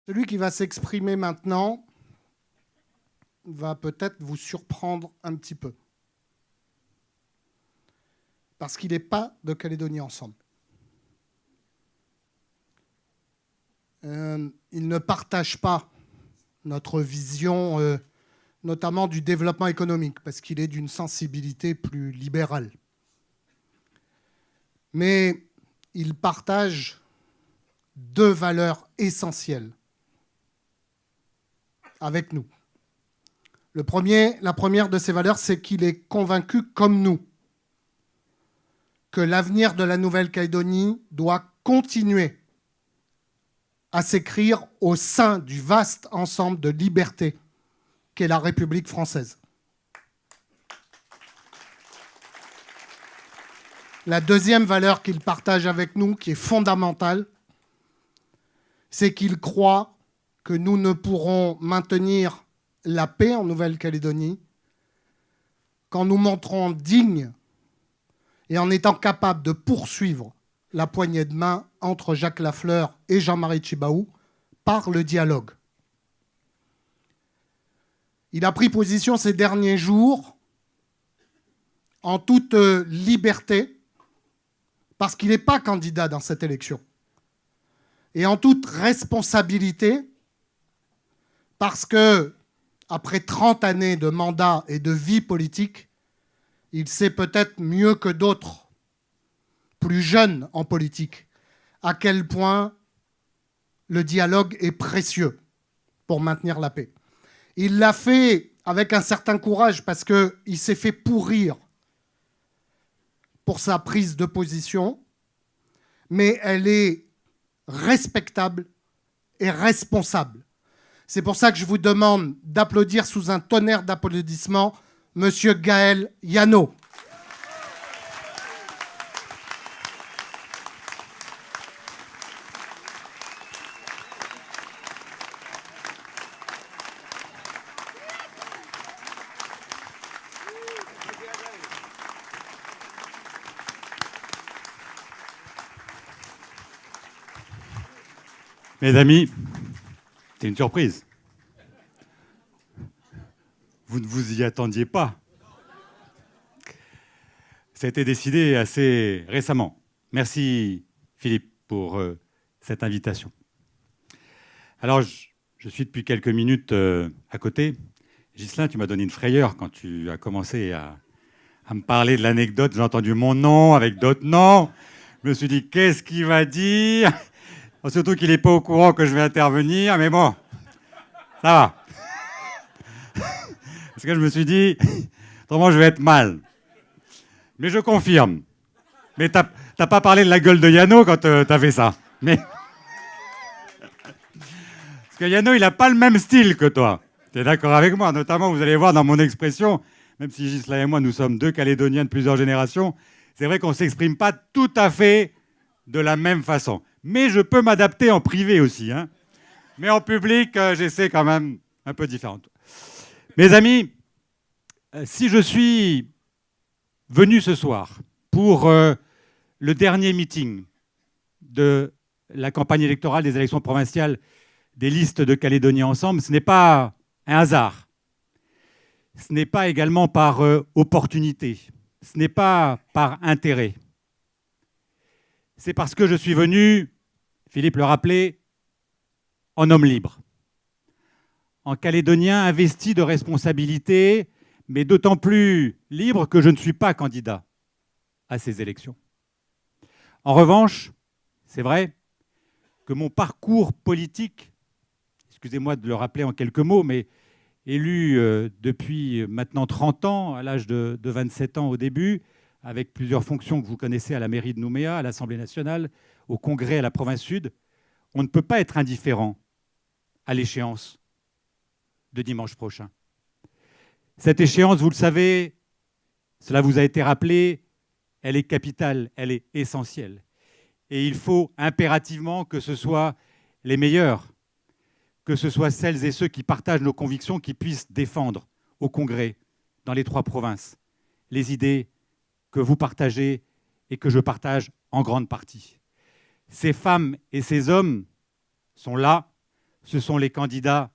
Celui qui va s'exprimer maintenant va peut-être vous surprendre un petit peu. Parce qu'il n'est pas de Calédonie Ensemble. Il ne partage pas notre vision, notamment du développement économique, parce qu'il est d'une sensibilité plus libérale. Mais il partage deux valeurs essentielles avec nous. La première de ces valeurs, c'est qu'il est convaincu, comme nous, que l'avenir de la Nouvelle-Calédonie doit continuer à s'écrire au sein du vaste ensemble de libertés qu'est la République française. La deuxième valeur qu'il partage avec nous, qui est fondamentale, c'est qu'il croit que nous ne pourrons maintenir la paix en Nouvelle-Calédonie qu'en nous montrant dignes et en étant capables de poursuivre la poignée de main entre Jacques Lafleur et Jean-Marie Tjibaou par le dialogue. Il a pris position ces derniers jours en toute liberté parce qu'il n'est pas candidat dans cette élection et en toute responsabilité parce que, après 30 années de mandat et de vie politique, il sait peut-être mieux que d'autres, plus jeunes en politique, à quel point le dialogue est précieux pour maintenir la paix. Il l'a fait avec un certain courage parce qu'il s'est fait pourrir pour sa prise de position, mais elle est respectable et responsable. C'est pour ça que je vous demande d'applaudir sous un tonnerre d'applaudissements Monsieur Gaël Yano. Mes amis, c'est une surprise. Vous ne vous y attendiez pas. Ça a été décidé assez récemment. Merci Philippe pour cette invitation. Alors, je suis depuis quelques minutes à côté. Ghislain, tu m'as donné une frayeur quand tu as commencé à me parler de l'anecdote. J'ai entendu mon nom avec d'autres noms. Je me suis dit, qu'est-ce qu'il va dire ? Surtout qu'il n'est pas au courant que je vais intervenir, mais bon, ça va. Parce que je me suis dit, autrement je vais être mal. Mais je confirme. Mais t'as pas parlé de la gueule de Yano quand t'as fait ça. Mais parce que Yano, il n'a pas le même style que toi. T'es d'accord avec moi? Notamment, vous allez voir dans mon expression, même si Ghislain et moi, nous sommes deux Calédoniens de plusieurs générations, c'est vrai qu'on ne s'exprime pas tout à fait de la même façon. Mais je peux m'adapter en privé aussi. Hein. Mais en public, j'essaie quand même un peu différent. Mes amis, si je suis venu ce soir pour le dernier meeting de la campagne électorale des élections provinciales des listes de Calédonie Ensemble, ce n'est pas un hasard. Ce n'est pas également par opportunité. Ce n'est pas par intérêt. C'est parce que je suis venu, Philippe le rappelait, en homme libre. En Calédonien investi de responsabilités, mais d'autant plus libre que je ne suis pas candidat à ces élections. En revanche, c'est vrai que mon parcours politique, excusez-moi de le rappeler en quelques mots, mais élu depuis maintenant 30 ans, à l'âge de 27 ans au début, avec plusieurs fonctions que vous connaissez à la mairie de Nouméa, à l'Assemblée nationale, au Congrès, à la province sud, on ne peut pas être indifférent à l'échéance de dimanche prochain. Cette échéance, vous le savez, cela vous a été rappelé, elle est capitale, elle est essentielle. Et il faut impérativement que ce soit les meilleurs, que ce soit celles et ceux qui partagent nos convictions, qui puissent défendre au Congrès, dans les 3 provinces, les idées que vous partagez et que je partage en grande partie. Ces femmes et ces hommes sont là, ce sont les candidats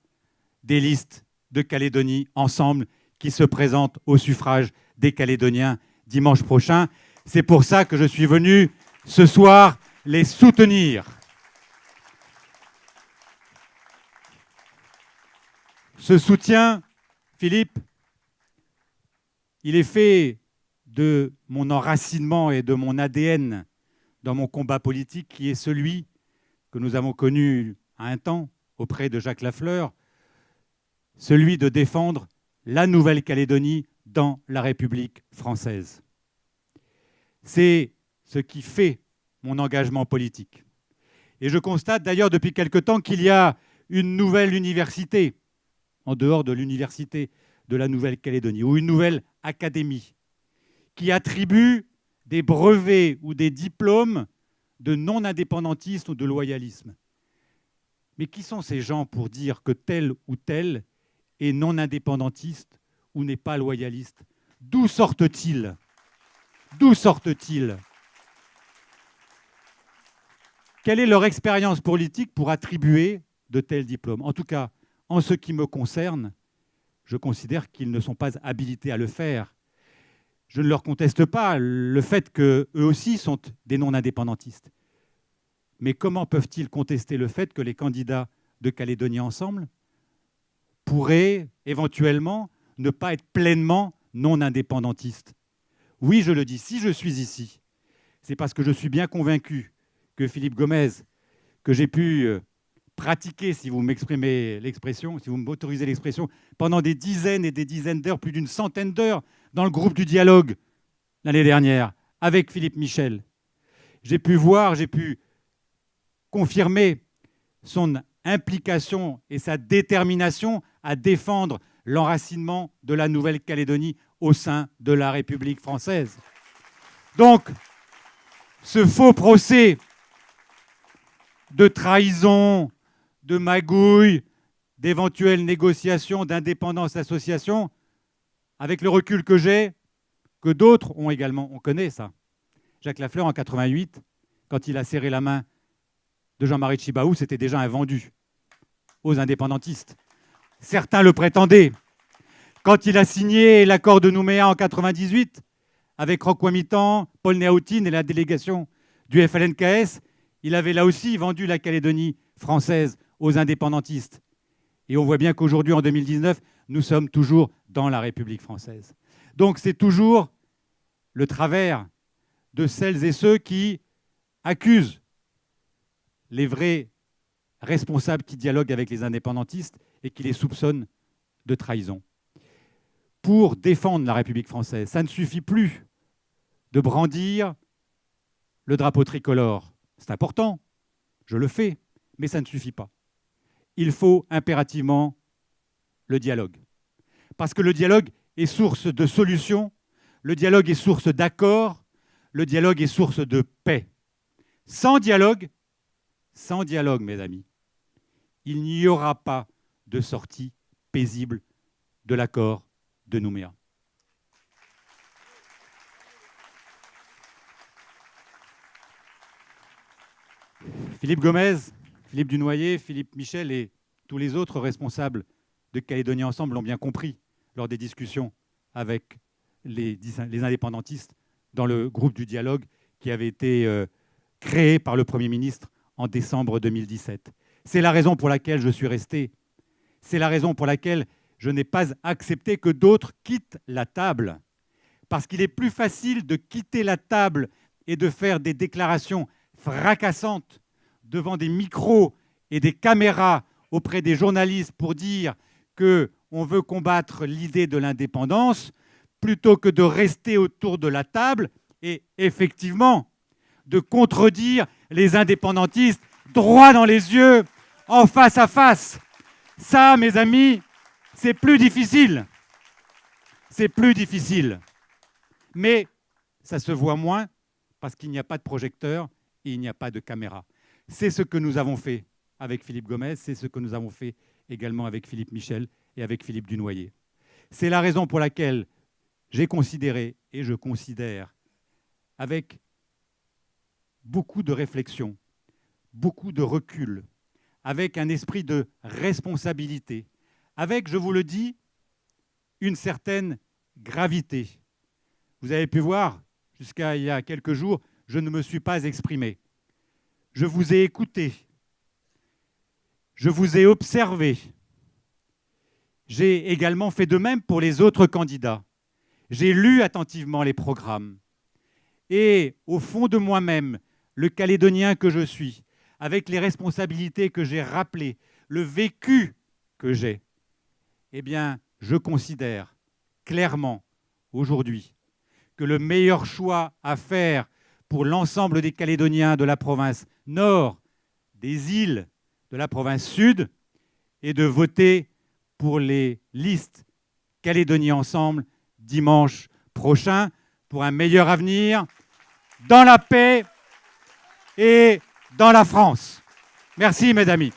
des listes de Calédonie Ensemble qui se présentent au suffrage des Calédoniens dimanche prochain. C'est pour ça que je suis venu ce soir les soutenir. Ce soutien, Philippe, il est fait de mon enracinement et de mon ADN dans mon combat politique, qui est celui que nous avons connu à un temps auprès de Jacques Lafleur, celui de défendre la Nouvelle-Calédonie dans la République française. C'est ce qui fait mon engagement politique. Et je constate d'ailleurs depuis quelque temps qu'il y a une nouvelle université, en dehors de l'université de la Nouvelle-Calédonie, ou une nouvelle académie, qui attribue des brevets ou des diplômes de non-indépendantisme ou de loyalisme. Mais qui sont ces gens pour dire que tel ou tel est non-indépendantiste ou n'est pas loyaliste? D'où sortent-ils? D'où sortent-ils? Quelle est leur expérience politique pour attribuer de tels diplômes? En tout cas, en ce qui me concerne, je considère qu'ils ne sont pas habilités à le faire. Je ne leur conteste pas le fait qu'eux aussi sont des non-indépendantistes. Mais comment peuvent-ils contester le fait que les candidats de Calédonie Ensemble pourraient éventuellement ne pas être pleinement non-indépendantistes? Oui, je le dis, si je suis ici, c'est parce que je suis bien convaincu que Philippe Gomez, que j'ai pu pratiquer, si vous m'exprimez l'expression, si vous m'autorisez l'expression, pendant des dizaines et des dizaines d'heures, plus d'une centaine d'heures, dans le groupe du dialogue l'année dernière, avec Philippe Michel. J'ai pu voir, j'ai pu confirmer son implication et sa détermination à défendre l'enracinement de la Nouvelle-Calédonie au sein de la République française. Donc, ce faux procès de trahison, de magouille, d'éventuelles négociations d'indépendance-association, avec le recul que j'ai, que d'autres ont également, on connaît ça. Jacques Lafleur, en 88, quand il a serré la main de Jean-Marie Tjibaou, c'était déjà un vendu aux indépendantistes. Certains le prétendaient. Quand il a signé l'accord de Nouméa en 98, avec Roch Wamitan, Paul Néautine et la délégation du FLNKS, il avait là aussi vendu la Calédonie française aux indépendantistes. Et on voit bien qu'aujourd'hui, en 2019, nous sommes toujours dans la République française. Donc c'est toujours le travers de celles et ceux qui accusent les vrais responsables qui dialoguent avec les indépendantistes et qui les soupçonnent de trahison. Pour défendre la République française, ça ne suffit plus de brandir le drapeau tricolore. C'est important, je le fais, mais ça ne suffit pas. Il faut impérativement le dialogue. Parce que le dialogue est source de solutions, le dialogue est source d'accords, le dialogue est source de paix. Sans dialogue, mes amis, il n'y aura pas de sortie paisible de l'accord de Nouméa. Philippe Gomez, Philippe Dunoyer, Philippe Michel et tous les autres responsables de Calédonie Ensemble l'ont bien compris lors des discussions avec les indépendantistes dans le groupe du dialogue qui avait été créé par le Premier ministre en décembre 2017. C'est la raison pour laquelle je suis resté. C'est la raison pour laquelle je n'ai pas accepté que d'autres quittent la table. Parce qu'il est plus facile de quitter la table et de faire des déclarations fracassantes devant des micros et des caméras auprès des journalistes pour dire qu'on veut combattre l'idée de l'indépendance, plutôt que de rester autour de la table et effectivement de contredire les indépendantistes droit dans les yeux, en face à face. Ça, mes amis, c'est plus difficile. C'est plus difficile. Mais ça se voit moins parce qu'il n'y a pas de projecteur et il n'y a pas de caméra. C'est ce que nous avons fait avec Philippe Gomez, c'est ce que nous avons fait également avec Philippe Michel et avec Philippe Dunoyer. C'est la raison pour laquelle j'ai considéré et je considère avec beaucoup de réflexion, beaucoup de recul, avec un esprit de responsabilité, avec, je vous le dis, une certaine gravité. Vous avez pu voir, jusqu'à il y a quelques jours, je ne me suis pas exprimé. Je vous ai écouté. Je vous ai observé. J'ai également fait de même pour les autres candidats. J'ai lu attentivement les programmes. Et au fond de moi-même, le Calédonien que je suis, avec les responsabilités que j'ai rappelées, le vécu que j'ai, eh bien, je considère clairement aujourd'hui que le meilleur choix à faire pour l'ensemble des Calédoniens de la province nord, des îles de la province sud, est de voter pour les listes Calédonie Ensemble dimanche prochain pour un meilleur avenir dans la paix et dans la France. Merci, mes amis.